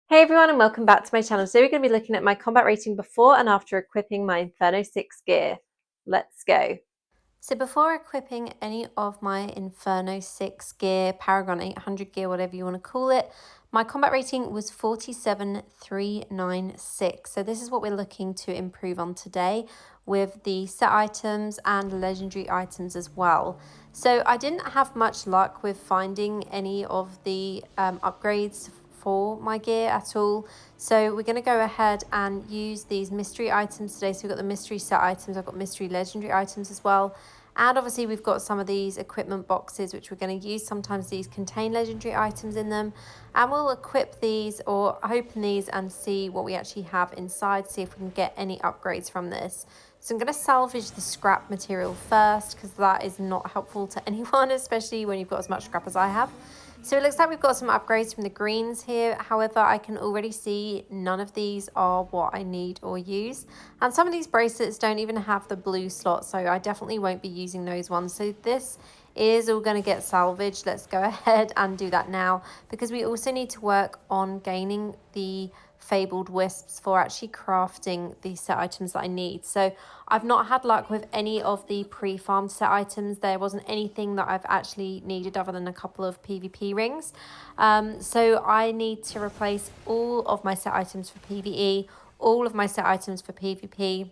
Hey everyone and welcome back to my channel. Today we're going to be looking at my combat rating before and after equipping my Inferno 6 gear. Let's go. So before equipping any of my Inferno 6 gear, Paragon 800 gear, whatever you want to call it, my combat rating was 47,396. So this is what we're looking to improve on today with the set items and legendary items as well. So I didn't have much luck with finding any of the upgrades for my gear at all. So we're going to go ahead and use these mystery items today. So we've got the mystery set items, I've got mystery legendary items as well. And obviously we've got some of these equipment boxes which we're going to use. Sometimes these contain legendary items in them. And we'll equip these or open these and see what we actually have inside. See if we can get any upgrades from this. So I'm going to salvage the scrap material first because that is not helpful to anyone, especially when you've got as much scrap as I have. So it looks like we've got some upgrades from the greens here. However, I can already see none of these are what I need or use. And some of these bracelets don't even have the blue slot, so I definitely won't be using those ones. So this is all going to get salvaged. Let's go ahead and do that now because we also need to work on gaining the fabled wisps for actually crafting the set items that I need. So I've not had luck with any of the pre-farmed set items. There wasn't anything that I've actually needed other than a couple of PvP rings. So I need to replace all of my set items for PvE, all of my set items for PvP.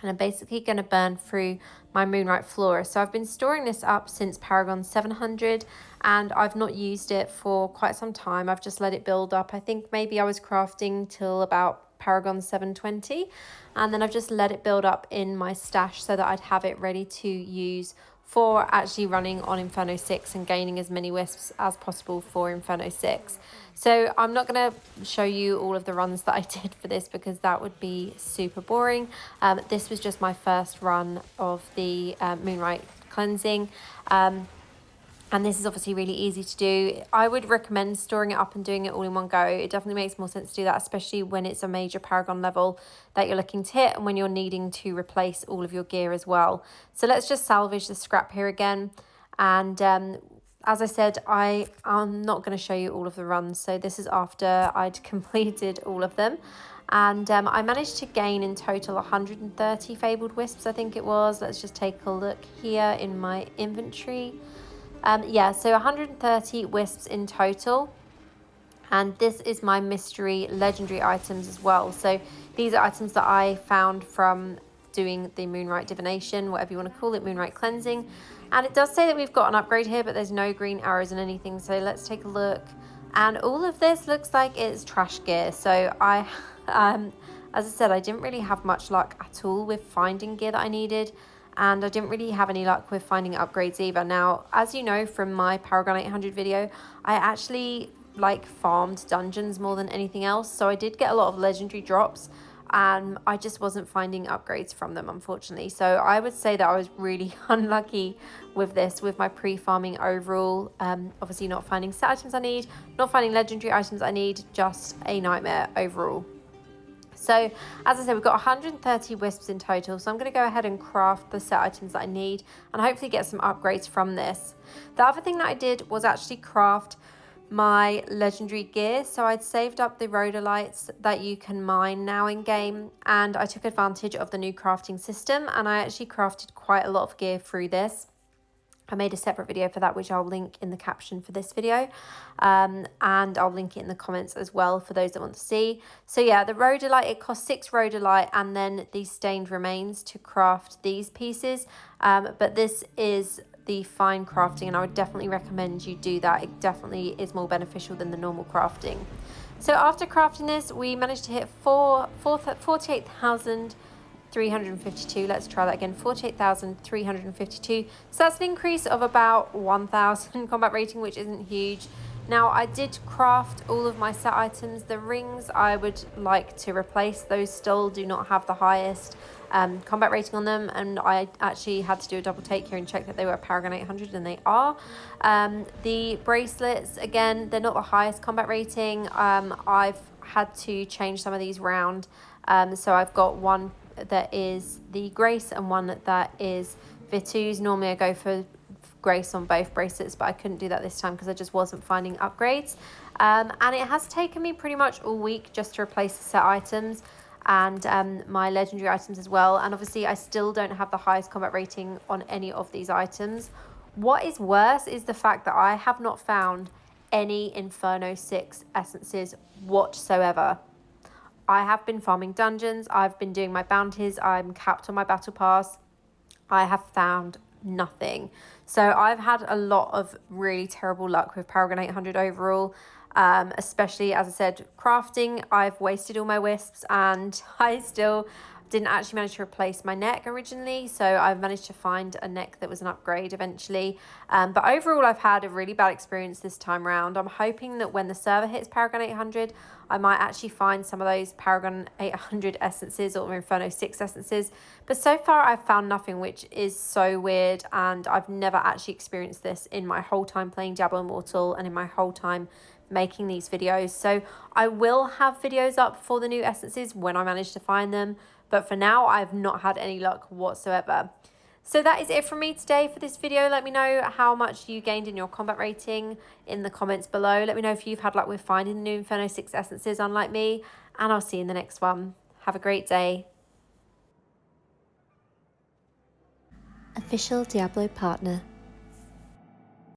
And I'm basically going to burn through my Moonlight Flora. So I've been storing this up since Paragon 700 and I've not used it for quite some time. I've just let it build up. I think maybe I was crafting till about Paragon 720 and then I've just let it build up in my stash so that I'd have it ready to use for actually running on Inferno 6 and gaining as many wisps as possible for Inferno 6. So I'm not going to show you all of the runs that I did for this because that would be super boring. This was just my first run of the Moonlight cleansing. And this is obviously really easy to do. I would recommend storing it up and doing it all in one go. It definitely makes more sense to do that, especially when it's a major Paragon level that you're looking to hit and when you're needing to replace all of your gear as well. So let's just salvage the scrap here again. And as I said, I'm not going to show you all of the runs. So this is after I'd completed all of them. And I managed to gain in total 130 fabled wisps, I think it was. Let's just take a look here in my inventory. Yeah, so 130 wisps in total. And this is my mystery legendary items as well. So these are items that I found from doing the Moonlight divination, whatever you want to call it, Moonlight cleansing. And it does say that we've got an upgrade here, but there's no green arrows and anything. So let's take a look. And all of this looks like it's trash gear. So I, as I said, I didn't really have much luck at all with finding gear that I needed. And I didn't really have any luck with finding upgrades either. Now, as you know from my Paragon 800 video, I actually farmed dungeons more than anything else. So I did get a lot of legendary drops and I just wasn't finding upgrades from them, unfortunately. So I would say that I was really unlucky with this, with my pre-farming overall. Obviously not finding set items I need, not finding legendary items I need, just a nightmare overall. So as I said, we've got 130 wisps in total. So I'm going to go ahead and craft the set items that I need and hopefully get some upgrades from this. The other thing that I did was actually craft my legendary gear. So I'd saved up the rhodolites that you can mine now in game, and I took advantage of the new crafting system and I actually crafted quite a lot of gear through this. I made a separate video for that, which I'll link in the caption for this video. And I'll link it in the comments as well for those that want to see. So yeah, the rhodolite, it costs 6 rhodolite and then these stained remains to craft these pieces. But this is the fine crafting and I would definitely recommend you do that. It definitely is more beneficial than the normal crafting. So after crafting this, we managed to hit 48,352. Let's try that again, 48,352. So that's an increase of about 1,000 combat rating, which isn't huge. Now I did craft all of my set items. The rings I would like to replace. Those still do not have the highest combat rating on them, and I actually had to do a double take here and check that they were Paragon 800, and they are. The bracelets, again, they're not the highest combat rating. I've had to change some of these round. So I've got one that is the Grace and one that is Vitu's. Normally I go for Grace on both bracelets, but I couldn't do that this time because I just wasn't finding upgrades. And it has taken me pretty much all week just to replace the set items and my legendary items as well. And obviously I still don't have the highest combat rating on any of these items. What is worse is the fact that I have not found any Inferno 6 essences whatsoever. I have been farming dungeons, I've been doing my bounties, I'm capped on my battle pass. I have found nothing. So I've had a lot of really terrible luck with Paragon 800 overall, especially, as I said, crafting. I've wasted all my wisps and I still didn't actually manage to replace my neck originally, so I've managed to find a neck that was an upgrade eventually. But overall, I've had a really bad experience this time around. I'm hoping that when the server hits Paragon 800, I might actually find some of those Paragon 800 essences or Inferno 6 essences. But so far, I've found nothing, which is so weird, and I've never actually experienced this in my whole time playing Diablo Immortal and in my whole time making these videos. So I will have videos up for the new essences when I manage to find them, but for now I've not had any luck whatsoever. So that is it from me today for this video. Let me know how much you gained in your combat rating in the comments below. Let me know if you've had luck with finding the new Inferno 6 essences unlike me, and I'll see you in the next one. Have a great day. Official Diablo Partner.